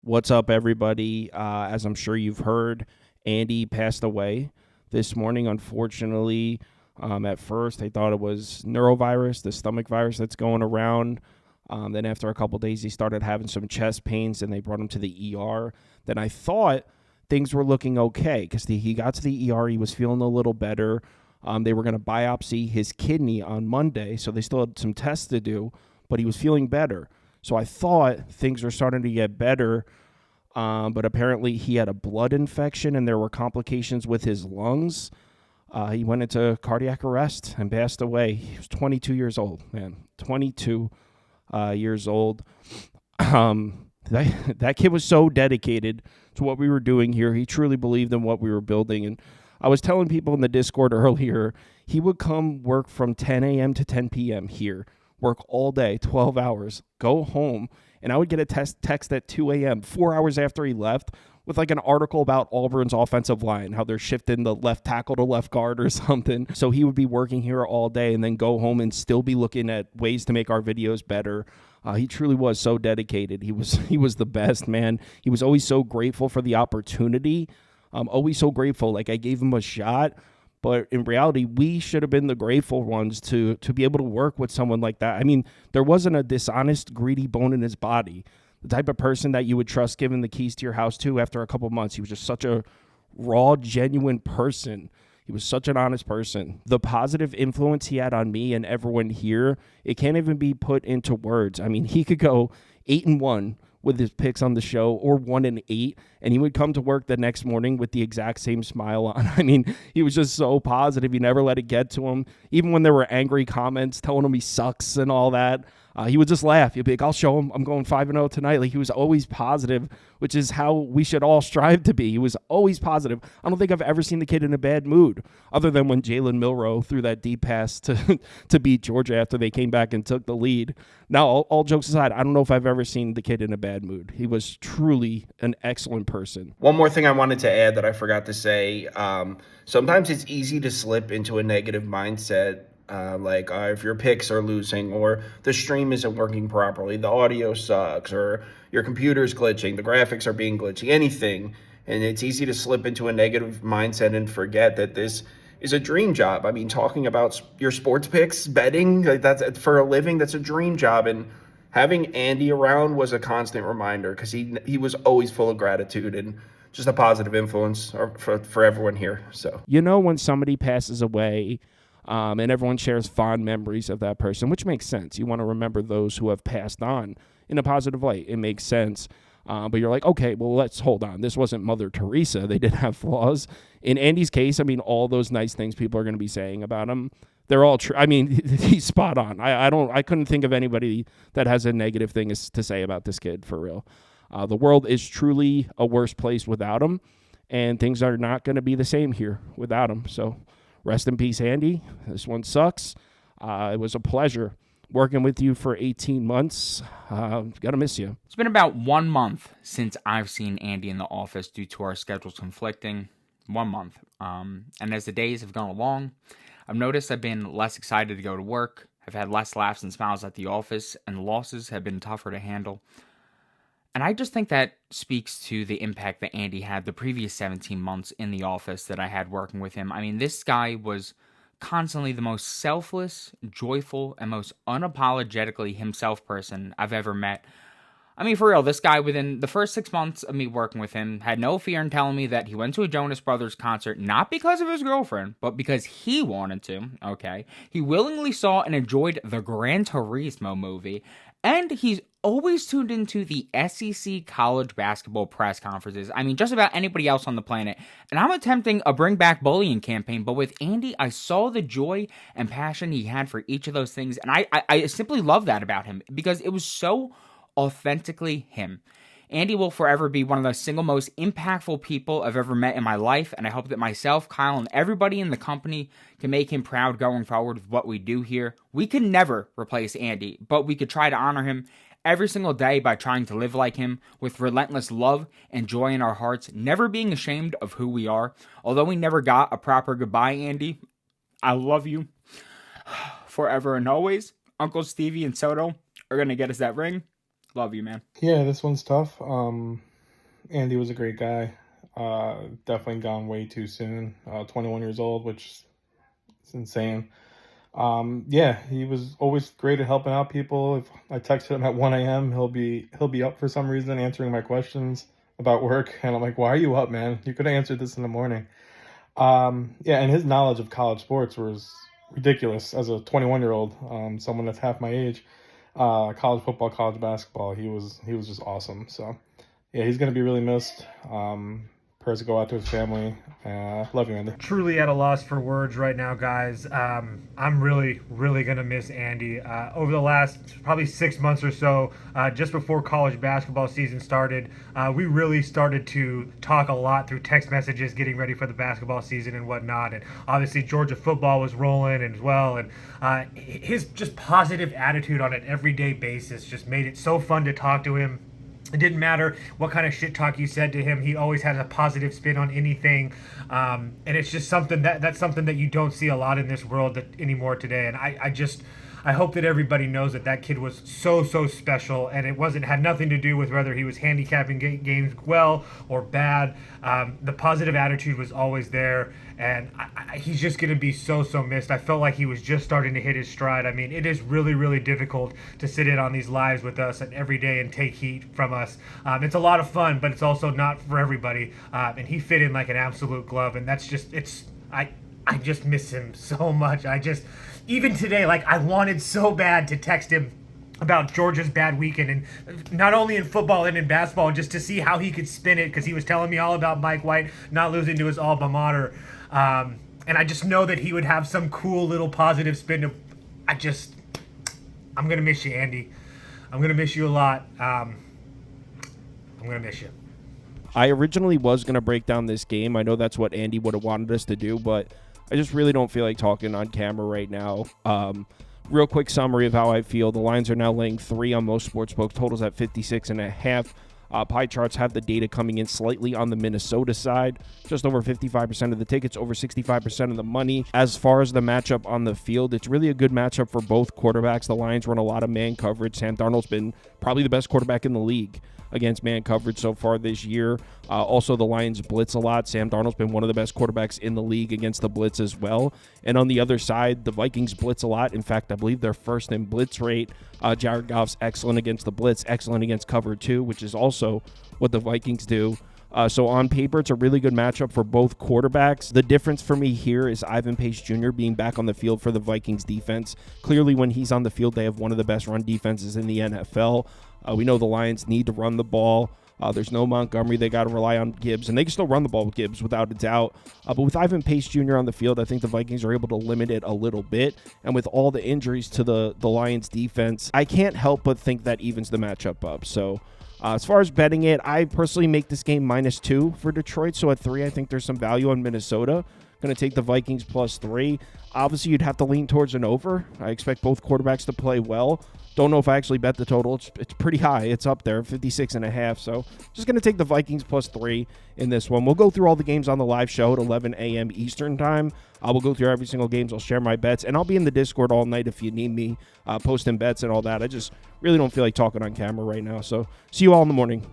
What's up, everybody? As I'm sure you've heard, Andy passed away this morning. Unfortunately, at first they thought it was neurovirus, the stomach virus that's going around. Then after a couple days, he started having some chest pains, and they brought him to the ER. Then I thought things were looking okay because he got to the ER. He was feeling a little better. They were going to biopsy his kidney on Monday, so they still had some tests to do, but he was feeling better. So I thought things were starting to get better, but apparently he had a blood infection and there were complications with his lungs. He went into cardiac arrest and passed away. He was 22 years old, man. 22 years old. That kid was so dedicated to what we were doing here. He truly believed in what we were building. And I was telling people in the Discord earlier, he would come work from 10 a.m. to 10 p.m. here, work all day, 12 hours, go home, and I would get a text at 2 a.m., 4 hours after he left, with like an article about Auburn's offensive line, how they're shifting the left tackle to left guard or something. So he would be working here all day and then go home and still be looking at ways to make our videos better. He truly was so dedicated. He was the best, man. He was always so grateful for the opportunity. Always so grateful. Like, I gave him a shot. But in reality, we should have been the grateful ones to be able to work with someone like that. I mean, there wasn't a dishonest, greedy bone in his body. The type of person that you would trust giving the keys to your house to after a couple months. He was just such a raw, genuine person. He was such an honest person. The positive influence he had on me and everyone here, it can't even be put into words. I mean, he could go 8-1 with his picks on the show, or 1-8, and he would come to work the next morning with the exact same smile on. I mean, he was just so positive. He never let it get to him. Even when there were angry comments telling him he sucks and all that, he would just laugh. He'd be like, I'll show him. I'm going 5-0 tonight. Like, he was always positive, which is how we should all strive to be. He was always positive. I don't think I've ever seen the kid in a bad mood, other than when Jalen Milroe threw that deep pass to beat Georgia after they came back and took the lead. Now, all jokes aside, I don't know if I've ever seen the kid in a bad mood. He was truly an excellent person. One more thing I wanted to add that I forgot to say. Sometimes it's easy to slip into a negative mindset, if your picks are losing, or the stream isn't working properly, the audio sucks, or your computer's glitching, the graphics are being glitchy, anything. And it's easy to slip into a negative mindset and forget that this is a dream job. I mean, talking about your sports picks, betting, like, that's for a living, that's a dream job. And having Andy around was a constant reminder, because he was always full of gratitude and just a positive influence for everyone here. So, You know, when somebody passes away, and everyone shares fond memories of that person, which makes sense. You want to remember those who have passed on in a positive light. It makes sense. But you're like, okay, well, let's hold on. This wasn't Mother Teresa. They did have flaws. In Andy's case, I mean, all those nice things people are going to be saying about him, they're all true. I mean, he's spot on. I couldn't think of anybody that has a negative thing to say about this kid, for real. The world is truly a worse place without him, and things are not going to be the same here without him. So rest in peace, Andy. This one sucks. It was a pleasure working with you for 18 months. Gotta miss you. It's been about 1 month since I've seen Andy in the office due to our schedules conflicting. 1 month. And as the days have gone along, I've noticed I've been less excited to go to work. I've had less laughs and smiles at the office, and losses have been tougher to handle. And I just think that speaks to the impact that Andy had the previous 17 months in the office that I had working with him. I mean, this guy was constantly the most selfless, joyful, and most unapologetically himself person I've ever met. I mean, for real, this guy, within the first 6 months of me working with him, had no fear in telling me that he went to a Jonas Brothers concert not because of his girlfriend, but because he wanted to, okay? He willingly saw and enjoyed the Gran Turismo movie, and he's always tuned into the SEC college basketball press conferences. I mean, just about anybody else on the planet. And I'm attempting a bring back bullying campaign, but with Andy, I saw the joy and passion he had for each of those things, and I simply love that about him, because it was so authentically him. Andy will forever be one of the single most impactful people I've ever met in my life, and I hope that myself, Kyle, and everybody in the company can make him proud going forward with what we do here. We can never replace Andy, but we could try to honor him every single day by trying to live like him, with relentless love and joy in our hearts, never being ashamed of who we are. Although we never got a proper goodbye, Andy, I love you forever and always. Uncle Stevie and Soto are going to get us that ring. Love you, man. Yeah, this one's tough. Andy was a great guy. Definitely gone way too soon. 21 years old, which is insane. Yeah, he was always great at helping out people. If I texted him at 1 a.m., he'll be up for some reason answering my questions about work, and I'm like, "Why are you up, man? You could have answered this in the morning." Yeah, and his knowledge of college sports was ridiculous as a 21-year-old, someone that's half my age. College football, college basketball, he was just awesome. So yeah, he's gonna be really missed. Prayers to go out to his family. Love you, Andy. Truly at a loss for words right now, guys. I'm really, really going to miss Andy. Over the last probably 6 months or so, just before college basketball season started, we really started to talk a lot through text messages, getting ready for the basketball season and whatnot. And obviously, Georgia football was rolling as well. And his just positive attitude on an everyday basis just made it so fun to talk to him. It didn't matter what kind of shit talk you said to him. He always had a positive spin on anything. And it's just something that's something that you don't see a lot in this world anymore today. And I hope that everybody knows that kid was so special, and it had nothing to do with whether he was handicapping games well or bad. The positive attitude was always there, and he's just going to be so missed. I felt like he was just starting to hit his stride. I mean, it is really difficult to sit in on these lives with us and every day and take heat from us. It's a lot of fun, but it's also not for everybody. And he fit in like an absolute glove, and I just miss him so much. Even today, like, I wanted so bad to text him about Georgia's bad weekend, and not only in football and in basketball, just to see how he could spin it, because he was telling me all about Mike White not losing to his alma mater. And I just know that he would have some cool little positive spin. I'm going to miss you, Andy. I'm going to miss you a lot. I'm going to miss you. I originally was going to break down this game. I know that's what Andy would have wanted us to do, but I just really don't feel like talking on camera right now. Real quick summary of how I feel. The lines are now laying 3 on most sportsbook. Totals at 56.5. Pie charts have the data coming in slightly on the Minnesota side. Just over 55% of the tickets, over 65% of the money. As far as the matchup on the field, it's really a good matchup for both quarterbacks. The Lions run a lot of man coverage. Sam Darnold's been probably the best quarterback in the league against man coverage so far this year. Also, the Lions blitz a lot. Sam Darnold's been one of the best quarterbacks in the league against the blitz as well. And on the other side, the Vikings blitz a lot. In fact, I believe they're first in blitz rate. Jared Goff's excellent against the blitz, excellent against cover 2, which is also what the Vikings do. So on paper, it's a really good matchup for both quarterbacks. The difference for me here is Ivan Pace Jr. being back on the field for the Vikings defense. Clearly, when he's on the field, they have one of the best run defenses in the NFL. We know the Lions need to run the ball. There's no Montgomery. They got to rely on Gibbs, and they can still run the ball with Gibbs without a doubt. But with Ivan Pace Jr. on the field, I think the Vikings are able to limit it a little bit. And with all the injuries to the Lions defense, I can't help but think that evens the matchup up. So as far as betting it, I personally make this game -2 for Detroit. So at 3, I think there's some value on Minnesota. Going to take the Vikings +3. Obviously, you'd have to lean towards an over. I expect both quarterbacks to play well. Don't know if I actually bet the total. It's pretty high. It's up there, 56.5. So just going to take the Vikings +3 in this one. We'll go through all the games on the live show at 11 a.m. Eastern time. We'll go through every single game. I'll share my bets, and I'll be in the Discord all night if you need me, posting bets and all that. I just really don't feel like talking on camera right now. So see you all in the morning.